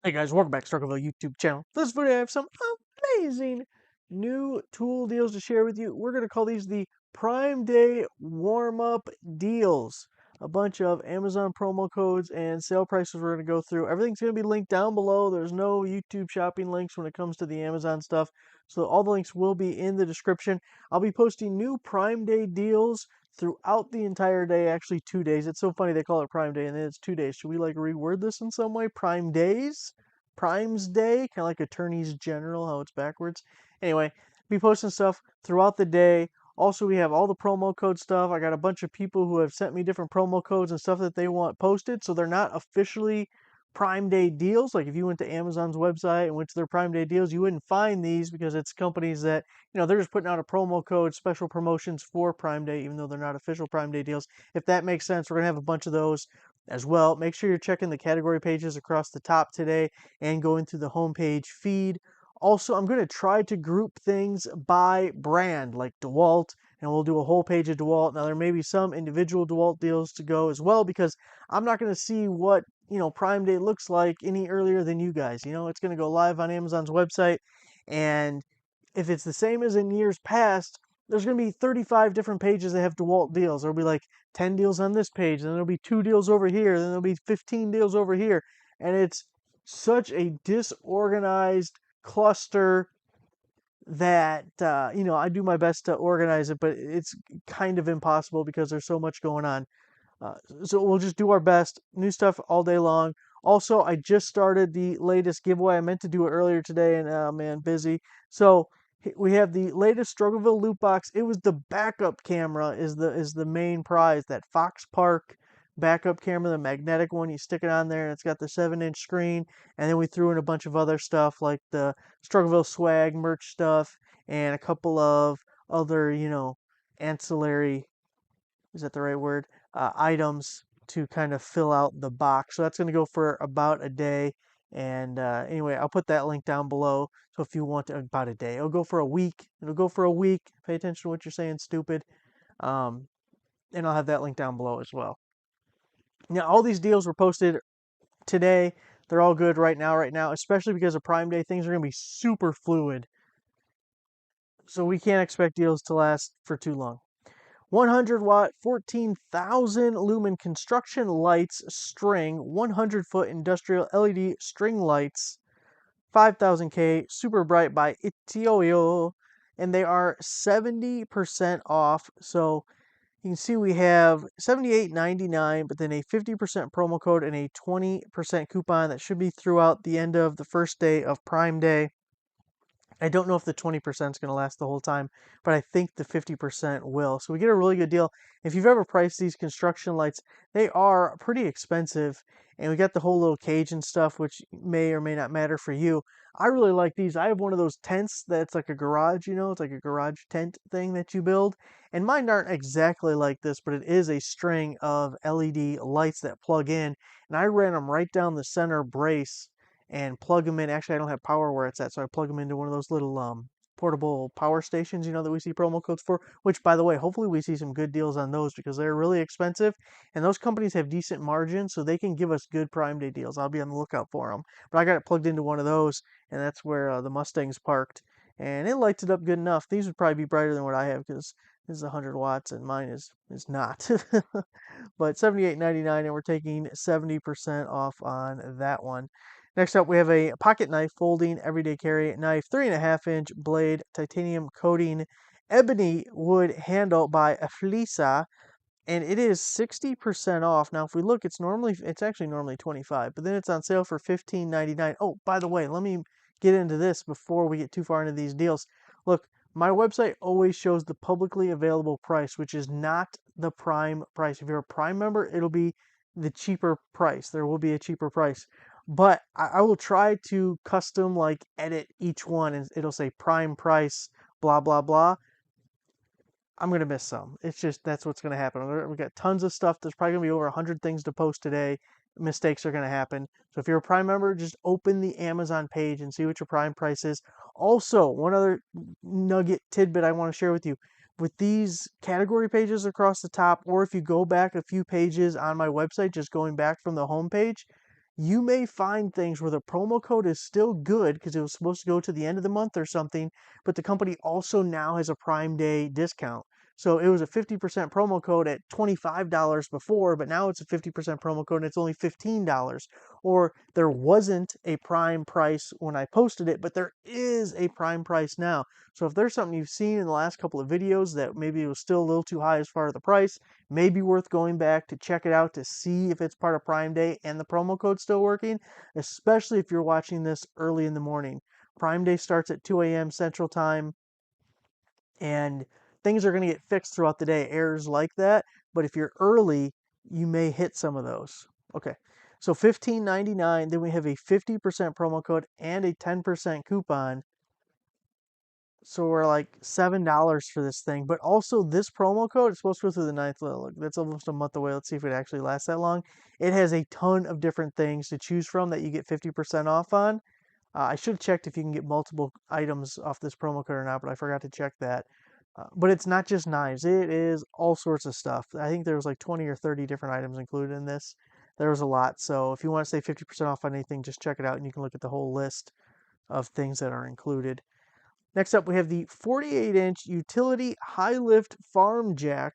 Hey guys, welcome back to Struggleville YouTube channel. This video I have some amazing new tool deals to share with you. We're going to call these the Prime Day warm-up deals. A bunch of Amazon promo codes and sale prices we're going to go through. Everything's going to be linked down below. There's no YouTube shopping links when it comes to the Amazon stuff. So all the links will be in the description. I'll be posting new Prime Day deals throughout the entire day, actually 2 days. It's so funny they call it Prime Day and then it's 2 days. Should we like reword this in some way? Prime Days? Prime's Day, kind of like Attorneys General, how it's backwards. Anyway, be posting stuff throughout the day. Also, we have all the promo code stuff. I got a bunch of people who have sent me different promo codes and stuff that they want posted, so they're not officially Prime Day deals. Like if you went to Amazon's website and went to their Prime Day deals, you wouldn't find these because it's companies that, they're just putting out a promo code, special promotions for Prime Day, even though they're not official Prime Day deals. If that makes sense, we're going to have a bunch of those as well. Make sure you're checking the category pages across the top today and going through the homepage feed. Also, I'm going to try to group things by brand, like DeWalt, and we'll do a whole page of DeWalt. Now, there may be some individual DeWalt deals to go as well because I'm not going to see what, Prime Day looks like any earlier than you guys. It's going to go live on Amazon's website, and if it's the same as in years past, there's going to be 35 different pages that have DeWalt deals. There'll be like 10 deals on this page, then there'll be 2 deals over here, then there'll be 15 deals over here. And it's such a disorganized cluster that I do my best to organize it, but it's kind of impossible because there's so much going on. So we'll just do our best. New stuff all day long. Also, I just started the latest giveaway. I meant to do it earlier today, and man, busy. So we have the latest Struggleville loot box. It was the backup camera is the main prize. That Fox Park backup camera, the magnetic one. You stick it on there, and it's got the 7-inch screen. And then we threw in a bunch of other stuff like the Struggleville swag merch stuff and a couple of other, ancillary. Is that the right word? Items to kind of fill out the box. So that's going to go for about a day. And anyway, I'll put that link down below. So if you want to, about a day, it'll go for a week. It'll go for a week. Pay attention to what you're saying, stupid. Um, and I'll have that link down below as well. Now, all these deals were posted today. They're all good right now, especially because of Prime Day. Things are going to be super fluid. So we can't expect deals to last for too long. 100-watt, 14,000 lumen construction lights string, 100-foot industrial LED string lights, 5000K, super bright by Itioio, and they are 70% off. So you can see we have $78.99, but then a 50% promo code and a 20% coupon that should be throughout the end of the first day of Prime Day. I don't know if the 20% is going to last the whole time, but I think the 50% will. So we get a really good deal. If you've ever priced these construction lights, they are pretty expensive. And we got the whole little cage and stuff, which may or may not matter for you. I really like these. I have one of those tents that's like a garage, it's like a garage tent thing that you build. And mine aren't exactly like this, but it is a string of LED lights that plug in. And I ran them right down the center brace and plug them in. Actually, I don't have power where it's at, so I plug them into one of those little portable power stations, that we see promo codes for, which, by the way, hopefully we see some good deals on those because they're really expensive, and those companies have decent margins, so they can give us good Prime Day deals. I'll be on the lookout for them. But I got it plugged into one of those, and that's where the Mustang's parked, and it lights it up good enough. These would probably be brighter than what I have because this is 100 watts, and mine is not. But $78.99, and we're taking 70% off on that one. Next up, we have a pocket knife, folding, everyday carry knife, 3.5-inch blade, titanium coating, ebony wood handle by Aflisa, and it is 60% off. Now, if we look, it's actually normally 25, but then it's on sale for $15.99. Oh, by the way, let me get into this before we get too far into these deals. Look, my website always shows the publicly available price, which is not the Prime price. If you're a Prime member, it'll be the cheaper price. There will be a cheaper price. But I will try to custom like edit each one and it'll say Prime price, blah, blah, blah. I'm going to miss some. It's just, that's what's going to happen. We got tons of stuff. There's probably going to be over 100 things to post today. Mistakes are going to happen. So if you're a Prime member, just open the Amazon page and see what your Prime price is. Also, one other nugget tidbit I want to share with you. With these category pages across the top, or if you go back a few pages on my website, just going back from the home page, you may find things where the promo code is still good because it was supposed to go to the end of the month or something, but the company also now has a Prime Day discount. So it was a 50% promo code at $25 before, but now it's a 50% promo code and it's only $15. Or there wasn't a Prime price when I posted it, but there is a Prime price now. So if there's something you've seen in the last couple of videos that maybe it was still a little too high as far as the price, maybe worth going back to check it out to see if it's part of Prime Day and the promo code's still working, especially if you're watching this early in the morning. Prime Day starts at 2 a.m. Central Time, and things are going to get fixed throughout the day, errors like that. But if you're early, you may hit some of those. Okay, so $15.99. Then we have a 50% promo code and a 10% coupon. So we're like $7 for this thing. But also this promo code is supposed to go through the 9th. Look, that's almost a month away. Let's see if it actually lasts that long. It has a ton of different things to choose from that you get 50% off on. I should have checked if you can get multiple items off this promo code or not, but I forgot to check that. But it's not just knives. It is all sorts of stuff. I think there was like 20 or 30 different items included in this. There was a lot. So if you want to save 50% off on anything, just check it out and you can look at the whole list of things that are included. Next up, we have the 48-inch utility high lift farm jack,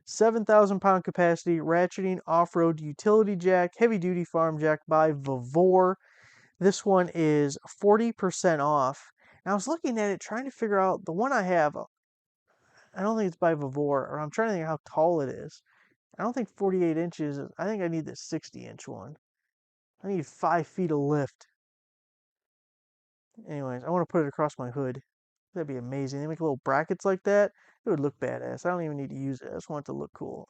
7,000 pound capacity ratcheting off-road utility jack, heavy duty farm jack by Vavor. This one is 40% off. And I was looking at it trying to figure out the one I have. I don't think it's by Vavor, or I'm trying to think how tall it is. I don't think 48 inches. I think I need the 60-inch one. I need 5 feet of lift. Anyways, I want to put it across my hood. That'd be amazing. They make little brackets like that. It would look badass. I don't even need to use it. I just want it to look cool.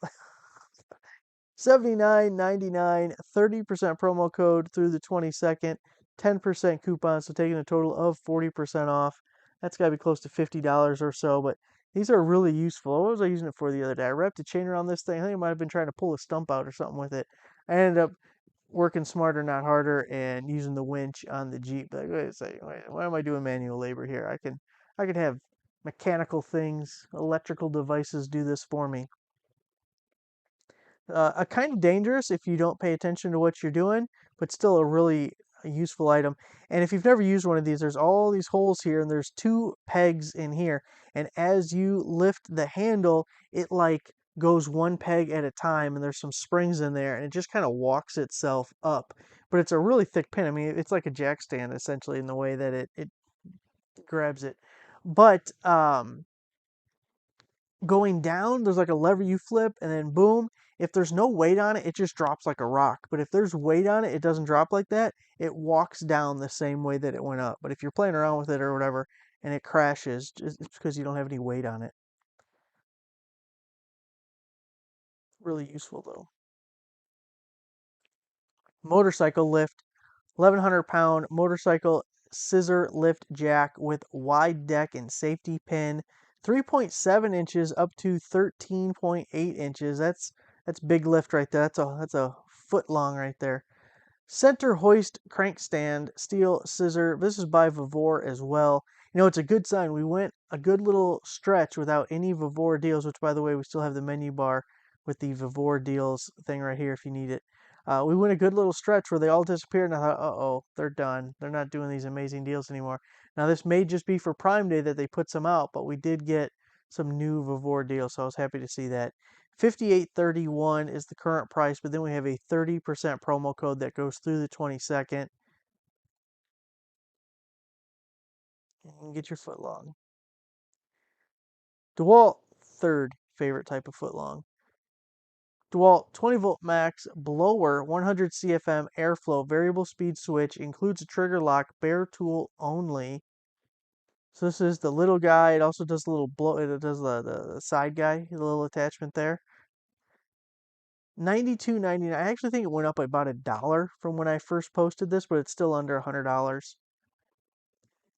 $79.99, 30% promo code through the 22nd, 10% coupon, so taking a total of 40% off. That's got to be close to $50 or so, but these are really useful. What was I using it for the other day? I wrapped a chain around this thing. I think I might have been trying to pull a stump out or something with it. I ended up working smarter, not harder, and using the winch on the Jeep. Like, wait a second, why am I doing manual labor here? I could have mechanical things, electrical devices do this for me. A kind of dangerous if you don't pay attention to what you're doing, but still a really useful item. And if you've never used one of these, there's all these holes here, and there's 2 pegs in here. And as you lift the handle, it like goes 1 peg at a time, and there's some springs in there, and it just kind of walks itself up. But it's a really thick pin. I mean, it's like a jack stand essentially in the way that it grabs it. But going down, there's like a lever you flip, and then boom. If there's no weight on it, it just drops like a rock. But if there's weight on it, it doesn't drop like that. It walks down the same way that it went up. But if you're playing around with it or whatever, and it crashes, it's because you don't have any weight on it. Really useful though. Motorcycle lift, 1,100-pound motorcycle scissor lift jack with wide deck and safety pin, 3.7 inches up to 13.8 inches. That's big lift right there. That's a foot long right there. Center hoist crank stand, steel scissor. This is by Vavor as well. You know, it's a good sign. We went a good little stretch without any Vavor deals, which, by the way, we still have the menu bar with the Vavor deals thing right here if you need it. We went a good little stretch where they all disappeared, and I thought, uh-oh, they're done. They're not doing these amazing deals anymore. Now, this may just be for Prime Day that they put some out, but we did get some new Vavor deals, so I was happy to see that. $58.31 is the current price, but then we have a 30% promo code that goes through the 22nd. And get your foot long. DeWalt, third favorite type of foot long. DeWalt 20 volt max blower, 100 CFM airflow, variable speed switch, includes a trigger lock, bare tool only. So this is the little guy. It also does a little blow. It does the side guy, the little attachment there. $92.99. I actually think it went up by about $1 from when I first posted this, but it's still under $100.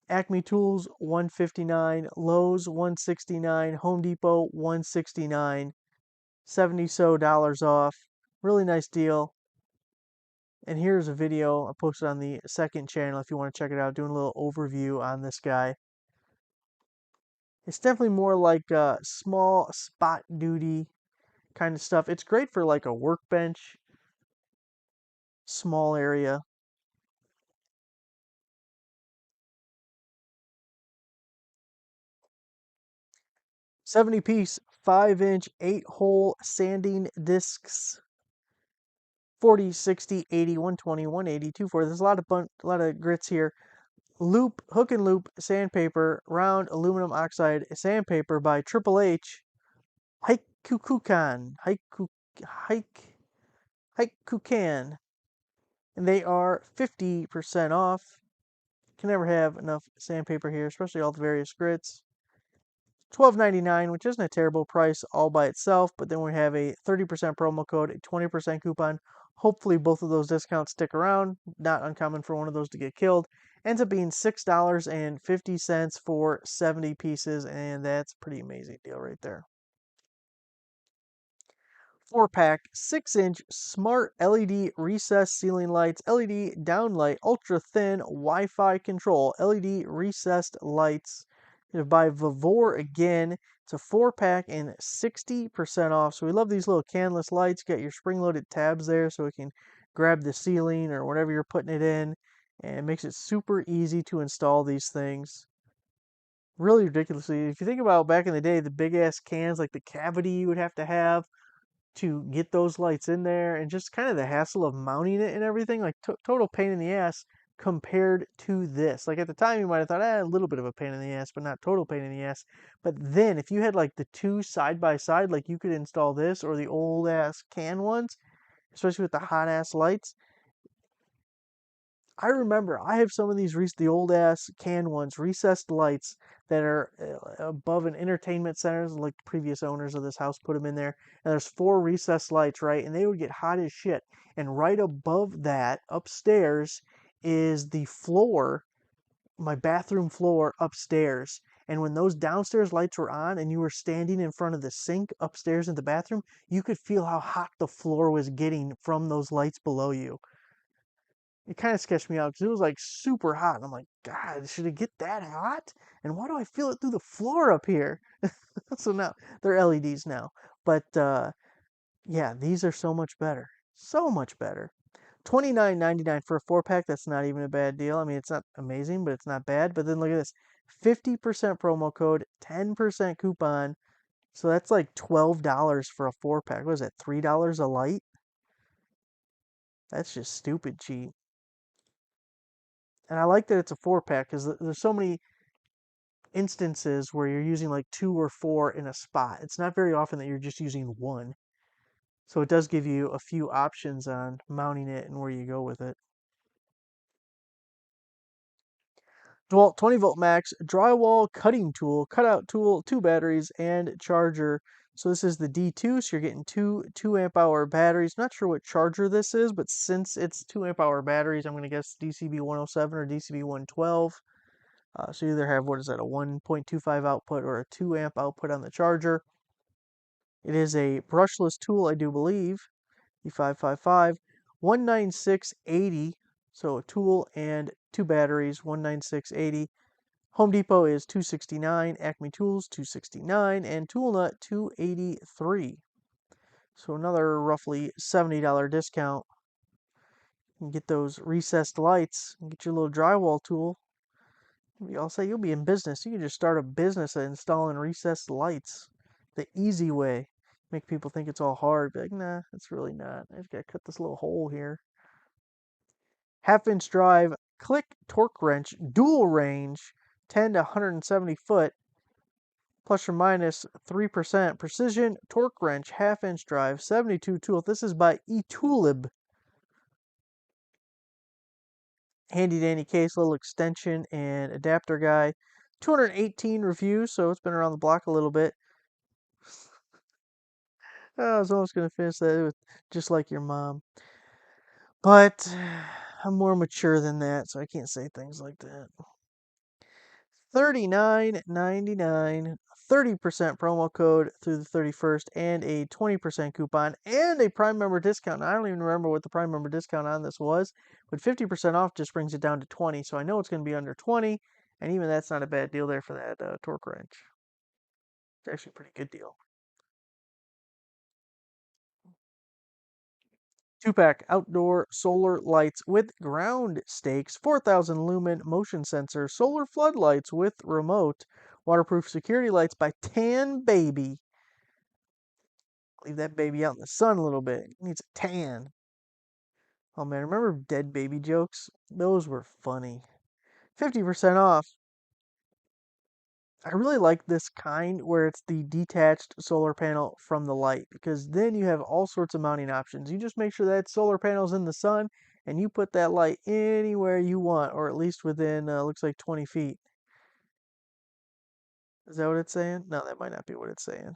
Acme Tools $159, Lowe's $169, Home Depot $169, 70 so dollars off. Really nice deal. And here's a video I posted on the second channel if you want to check it out, doing a little overview on this guy. It's definitely more like small spot duty kind of stuff. It's great for like a workbench, small area. 70-piece, 5-inch, 8-hole sanding discs. 40, 60, 80, 120, 180, 240. There's a lot of grits here. Loop, hook and loop sandpaper, round aluminum oxide sandpaper by Triple H. Haikukukan. Haikukan. And they are 50% off. Can never have enough sandpaper here, especially all the various grits. $12.99, which isn't a terrible price all by itself, but then we have a 30% promo code, a 20% coupon. Hopefully both of those discounts stick around. Not uncommon for one of those to get killed. Ends up being $6.50 for 70 pieces, and that's a pretty amazing deal right there. 4-pack, 6-inch smart LED recessed ceiling lights, LED downlight, ultra thin Wi-Fi control, LED recessed lights. By Vavor again. It's a 4-pack and 60% off. So we love these little canless lights. You got your spring-loaded tabs there so it can grab the ceiling or whatever you're putting it in. And it makes it super easy to install these things. Really ridiculously. If you think about back in the day, the big-ass cans, like the cavity you would have to get those lights in there and just kind of the hassle of mounting it and everything, like total pain in the ass compared to this. Like at the time you might have thought, a little bit of a pain in the ass, but not total pain in the ass. But then if you had like the two side by side, like you could install this or the old ass can ones, especially with the hot ass lights. I remember I have some of these the old ass can ones, recessed lights that are above an entertainment center, like the previous owners of this house put them in there. And there's 4 recessed lights, right? And they would get hot as shit. And right above that, upstairs, is the floor, my bathroom floor upstairs. And when those downstairs lights were on and you were standing in front of the sink upstairs in the bathroom, you could feel how hot the floor was getting from those lights below you. It kind of sketched me out because it was like super hot. And I'm like, God, should it get that hot? And why do I feel it through the floor up here? So now they're LEDs now. But yeah, these are so much better. So much better. $29.99 for a 4-pack. That's not even a bad deal. I mean, it's not amazing, but it's not bad. But then look at this, 50% promo code, 10% coupon. So that's like $12 for a 4-pack. What is that, $3 a light? That's just stupid cheap. And I like that it's a 4-pack because there's so many instances where you're using like 2 or 4 in a spot. It's not very often that you're just using one. So it does give you a few options on mounting it and where you go with it. DeWalt 20-volt max drywall cutting tool, cutout tool, 2 batteries, and charger. So this is the D2, so you're getting two 2-amp-hour batteries. Not sure what charger this is, but since it's 2-amp-hour batteries, I'm going to guess DCB 107 or DCB 112. So you either have, what is that, a 1.25 output or a 2 amp output on the charger. It is a brushless tool, I do believe. E555, 19680. So a tool and 2 batteries, 19680. Home Depot is $269, Acme Tools $269, and Tool Nut $283. So another roughly $70 discount. You can get those recessed lights and get your little drywall tool. I'll say you'll be in business. You can just start a business of installing recessed lights the easy way. Make people think it's all hard. Be like, nah, it's really not. I just gotta cut this little hole here. 1/2-inch drive, click torque wrench, dual range, 10 to 170 foot, plus or minus 3%. Precision torque wrench, 1/2-inch drive, 72 tool. This is by eToolib. Handy dandy case, little extension and adapter guy. 218 reviews, so it's been around the block a little bit. I was almost going to finish that with just like your mom. But I'm more mature than that, so I can't say things like that. $39.99, 30% promo code through the 31st, and a 20% coupon, and a Prime member discount. I don't even remember what the Prime member discount on this was, but 50% off just brings it down to 20, so I know it's going to be under 20, and even that's not a bad deal there for that torque wrench. It's actually a pretty good deal. 2-pack outdoor solar lights with ground stakes, 4,000 lumen motion sensor, solar floodlights with remote, Waterproof security lights by Tan Baby. Leave that baby out in the sun a little bit. It needs a tan. Oh man, remember dead baby jokes? Those were funny. 50% off. I really like this kind where it's the detached solar panel from the light because then you have all sorts of mounting options. You just make sure that solar panel's in the sun and you put that light anywhere you want, or at least within, looks like 20 feet. Is that what it's saying? No, that might not be what it's saying.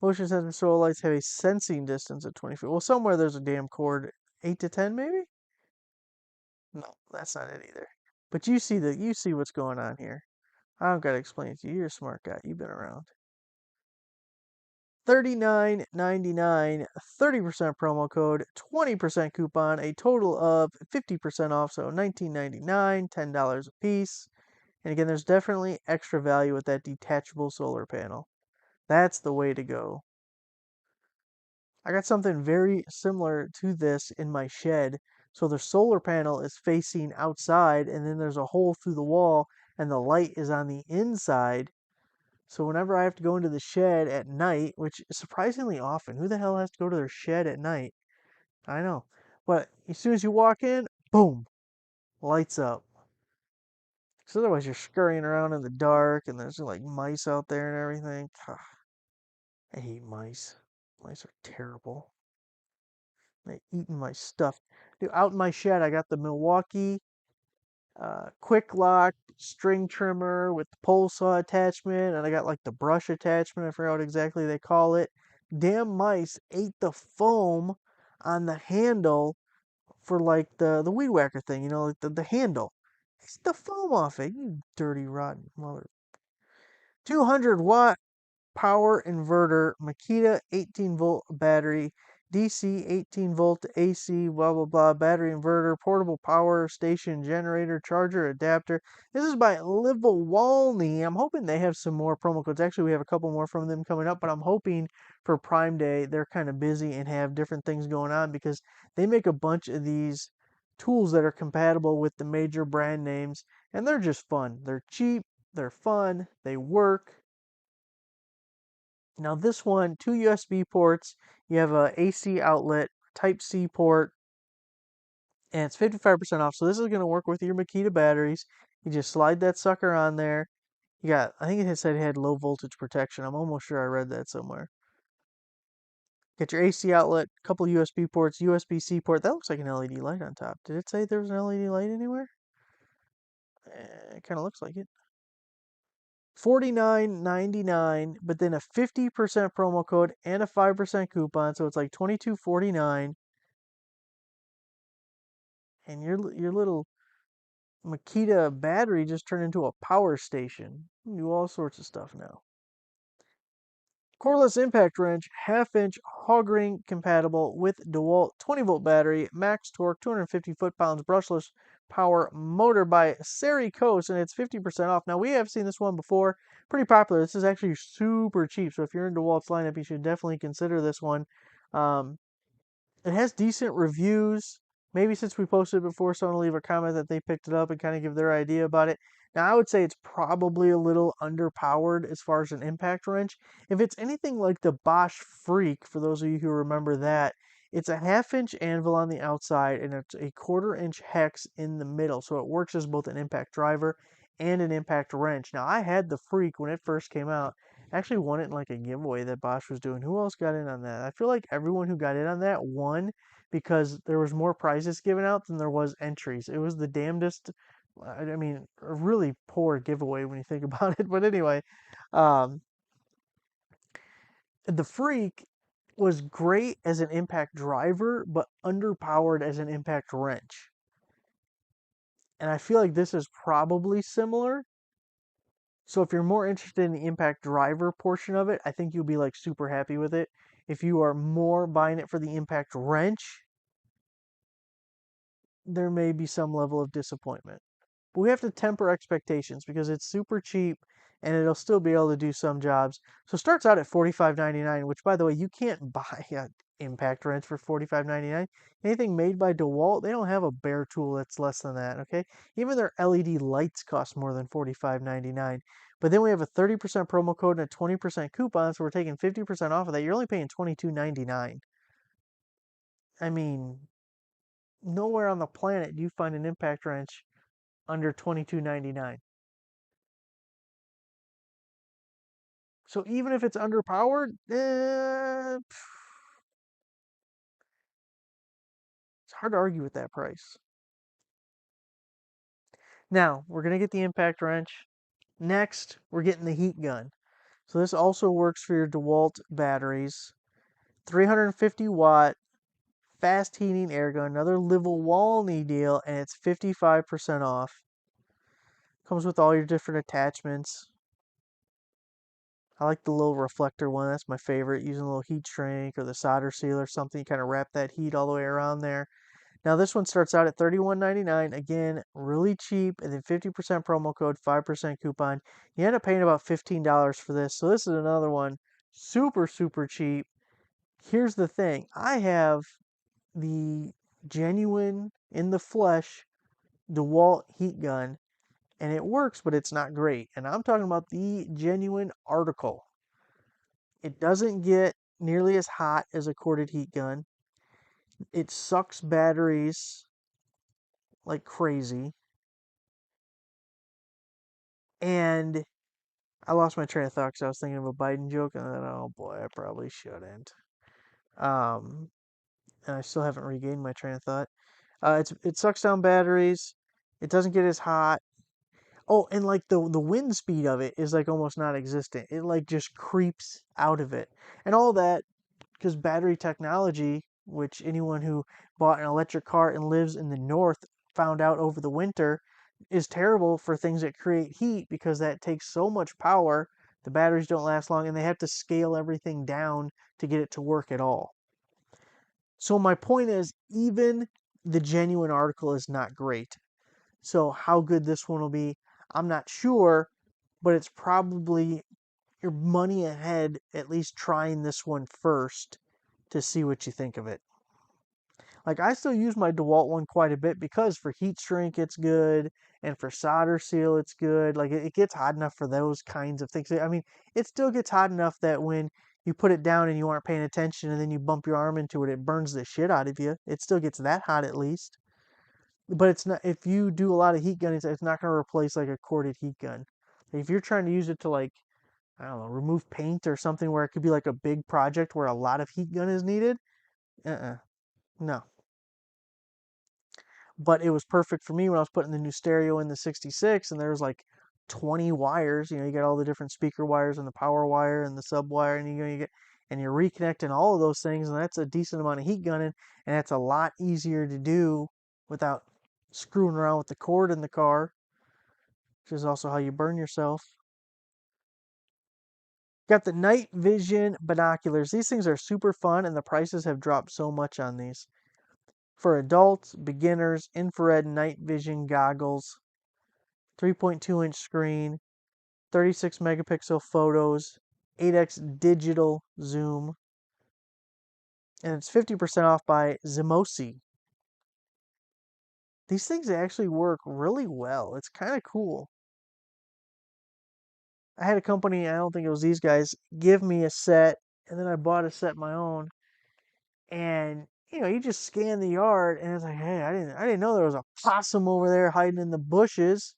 Motion sensor solar lights have a sensing distance of 20 feet. Well, somewhere there's a damn cord. 8 to 10 maybe? No, that's not it either. But you see what's going on here. I don't gotta explain it to you. You're a smart guy. You've been around. $39.99, 30% promo code, 20% coupon, a total of 50% off, so $19.99, $10 a piece. And again, there's definitely extra value with that detachable solar panel. That's the way to go. I got something very similar to this in my shed. So the solar panel is facing outside, and then there's a hole through the wall, and the light is on the inside. So whenever I have to go into the shed at night, which is surprisingly often, who the hell has to go to their shed at night? I know. But as soon as you walk in, boom, lights up. So otherwise you're scurrying around in the dark and there's like mice out there and everything. I hate mice. Mice are terrible. They eating my stuff. Dude, out in my shed, I got the Milwaukee quick lock string trimmer with the pole saw attachment, and I got like the brush attachment. I forgot what exactly they call it. Damn mice ate the foam on the handle for like the weed whacker thing, like the handle. It's the foam off it, you dirty rotten mother. 200-watt power inverter, Makita 18-volt battery, DC 18-volt AC, blah, blah, blah, battery inverter, portable power station generator, charger, adapter. This is by Live-A-Walney. I'm hoping they have some more promo codes. Actually, we have a couple more from them coming up, but I'm hoping for Prime Day they're kind of busy and have different things going on because they make a bunch of these tools that are compatible with the major brand names, and they're just fun. They're cheap, they're fun, they work. Now this one, two USB ports, you have a AC outlet, Type C port, and it's 55% off. So this is going to work with your Makita batteries. You just slide that sucker on there. You got, I think it had said it had low voltage protection. I'm almost sure I read that somewhere. Get your AC outlet, couple USB ports, USB-C port. That looks like an LED light on top. Did it say there was an LED light anywhere? It kind of looks like it. $49.99, but then a 50% promo code and a 5% coupon, so it's like $22.49. And your little Makita battery just turned into a power station. You can do all sorts of stuff now. Cordless impact wrench, half-inch hog ring compatible with DeWalt 20-volt battery, max torque, 250 foot-pounds, brushless power motor by Coast, and it's 50% off. Now, we have seen this one before. Pretty popular. This is actually super cheap, so if you're in DeWalt's lineup, you should definitely consider this one. Um, it has decent reviews. Maybe since we posted it before, someone will leave a comment that they picked it up and kind of give their idea about it. Now, I would say it's probably a little underpowered as far as an impact wrench. If it's anything like the Bosch Freak, for those of you who remember that, it's a half-inch anvil on the outside and it's a quarter-inch hex in the middle. So it works as both an impact driver and an impact wrench. Now, I had the Freak when it first came out. I actually won it in like a giveaway that Bosch was doing. Who else got in on that? I feel like everyone who got in on that won because there was more prizes given out than there was entries. It was the damnedest. I mean, a really poor giveaway when you think about it. But anyway, um, the Freak was great as an impact driver, but underpowered as an impact wrench. And I feel like this is probably similar. So if you're more interested in the impact driver portion of it, I think you'll be like super happy with it. If you are more buying it for the impact wrench, there may be some level of disappointment. But we have to temper expectations because it's super cheap and it'll still be able to do some jobs. So it starts out at $45.99, which by the way, you can't buy impact wrench for $45.99. Anything made by DeWalt, they don't have a bare tool that's less than that, okay? Even their LED lights cost more than $45.99. But then we have a 30% promo code and a 20% coupon, so we're taking 50% off of that. You're only paying $22.99. I mean, nowhere on the planet do you find an impact wrench under $22.99. So even if it's underpowered, it's hard to argue with that price. Now, we're going to get the impact wrench. Next, we're getting the heat gun. So this also works for your DeWalt batteries. 350 watt fast heating air gun, another Live-A-Walny deal, and it's 55% off. Comes with all your different attachments. I like the little reflector one. That's my favorite. Using a little heat shrink or the solder seal or something. You kind of wrap that heat all the way around there. Now this one starts out at $31.99. Again, really cheap. And then 50% promo code, 5% coupon. You end up paying about $15 for this. So this is another one. Super, super cheap. Here's the thing. I have the genuine, in the flesh, DeWalt heat gun. And it works, but it's not great. And I'm talking about the genuine article. It doesn't get nearly as hot as a corded heat gun. It sucks batteries like crazy. And I lost my train of thought because I was thinking of a Biden joke, and then, oh boy, I probably shouldn't. Um, and I still haven't regained my train of thought. It sucks down batteries. It doesn't get as hot. Oh, and like the wind speed of it is like almost non-existent. It like just creeps out of it, and all that because battery technology, which anyone who bought an electric car and lives in the north found out over the winter, is terrible for things that create heat because that takes so much power. The batteries don't last long and they have to scale everything down to get it to work at all. So, my point is, even the genuine article is not great. So, how good this one will be, I'm not sure, but it's probably your money ahead, at least trying this one first to see what you think of it. Like I still use my DeWalt one quite a bit because for heat shrink it's good and for solder seal it's good. Like it gets hot enough for those kinds of things. I mean, it still gets hot enough that when you put it down and you aren't paying attention and then you bump your arm into it, it burns the shit out of you. It still gets that hot at least. But it's not, if you do a lot of heat gun, it's not going to replace like a corded heat gun. If you're trying to use it to like, I don't know, remove paint or something where it could be like a big project where a lot of heat gun is needed, no. But it was perfect for me when I was putting the new stereo in the 66 and there was like 20 wires. You get all the different speaker wires and the power wire and the sub wire, and and you're reconnecting all of those things, and that's a decent amount of heat gunning, and that's a lot easier to do without screwing around with the cord in the car, which is also how you burn yourself. Got the night vision binoculars. These things are super fun, and the prices have dropped so much on these. For adults, beginners, infrared night vision goggles, 3.2-inch screen, 36 megapixel photos, 8x digital zoom, and it's 50% off by Zemosi. These things actually work really well. It's kind of cool. I had a company, I don't think it was these guys, give me a set, and then I bought a set my own. And you just scan the yard, and it's like, hey, I didn't know there was a possum over there hiding in the bushes.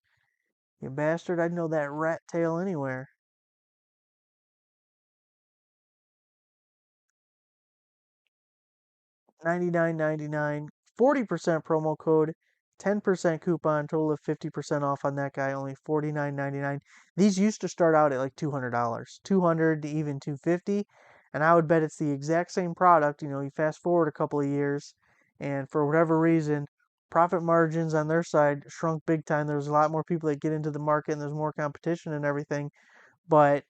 You bastard! I'd know that rat tail anywhere. 99.99, 40% promo code, 10% coupon, total of 50% off on that guy, only 49.99. These used to start out at like $200, 200 to even 250, and I would bet it's the exact same product. You fast forward a couple of years, and for whatever reason, profit margins on their side shrunk big time. There's a lot more people that get into the market, and there's more competition and everything, but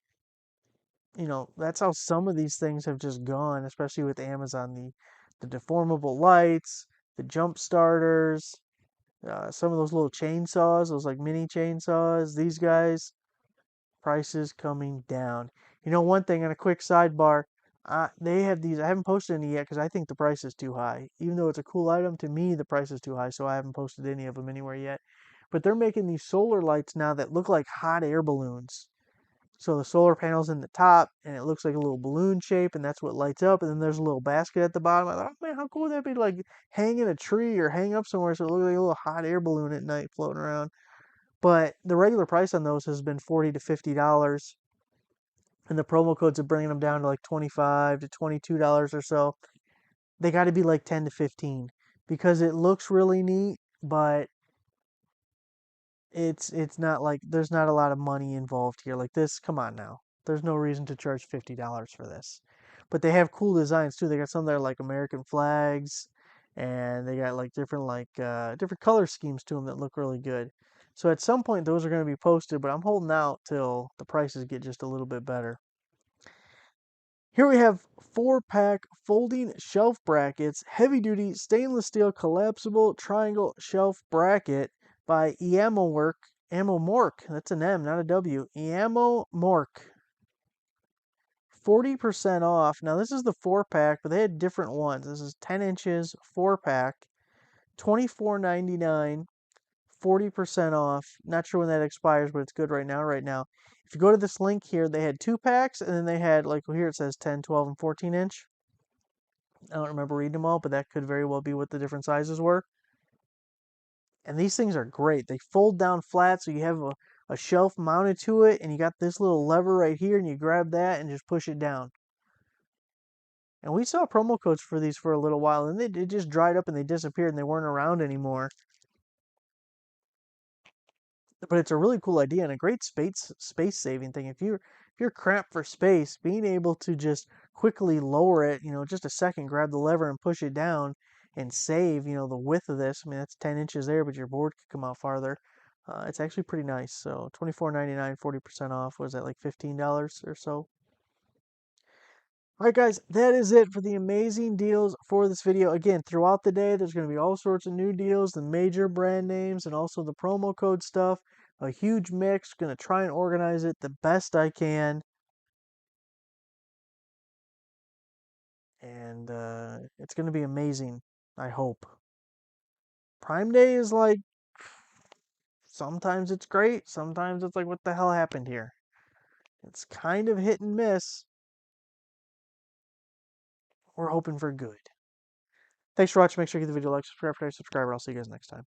that's how some of these things have just gone, especially with Amazon. The deformable lights, the jump starters, some of those little chainsaws, those like mini chainsaws, these guys, prices coming down. One thing on a quick sidebar, They have these. I haven't posted any yet because I think the price is too high. Even though it's a cool item, to me the price is too high, so I haven't posted any of them anywhere yet. But they're making these solar lights now that look like hot air balloons. So the solar panel's in the top, and it looks like a little balloon shape, and that's what lights up. And then there's a little basket at the bottom. I thought, oh man, how cool would that be? Like hang in a tree or hang up somewhere, so it looks like a little hot air balloon at night floating around. But the regular price on those has been $40 to $50, and the promo codes are bringing them down to like $25 to $22 or so. They got to be like 10 to 15 because it looks really neat, but it's not like there's not a lot of money involved here. Like this, come on now. There's no reason to charge $50 for this. But they have cool designs too. They got some that are like American flags, and they got like different color schemes to them that look really good. So at some point those are going to be posted, but I'm holding out till the prices get just a little bit better. Here we have 4-pack folding shelf brackets, heavy duty stainless steel collapsible triangle shelf bracket by Mork. That's an M, not a W. Mork. 40% off. Now this is the 4-pack, but they had different ones. This is 10 inches, 4-pack, $24.99. 40% off. Not sure when that expires, but it's good right now. Right now, if you go to this link here, they had 2-packs, and then they had, like, well, here it says 10, 12, and 14 inch. I don't remember reading them all, but that could very well be what the different sizes were. And these things are great. They fold down flat, so you have a shelf mounted to it, and you got this little lever right here, and you grab that and just push it down. And we saw promo codes for these for a little while, and it just dried up and they disappeared and they weren't around anymore. But it's a really cool idea and a great space saving thing. If you're cramped for space, being able to just quickly lower it, just a second, grab the lever and push it down and save, the width of this. I mean, that's 10 inches there, but your board could come out farther. It's actually pretty nice. So $24.99, 40% off. Was that like $15 or so? All right, guys, that is it for the amazing deals for this video. Again, throughout the day, there's going to be all sorts of new deals, the major brand names, and also the promo code stuff. A huge mix. Going to try and organize it the best I can. And it's going to be amazing, I hope. Prime Day is like, sometimes it's great. Sometimes it's like, what the hell happened here? It's kind of hit and miss. We're hoping for good. Thanks for watching. Make sure you give the video a like, subscribe, I'll see you guys next time.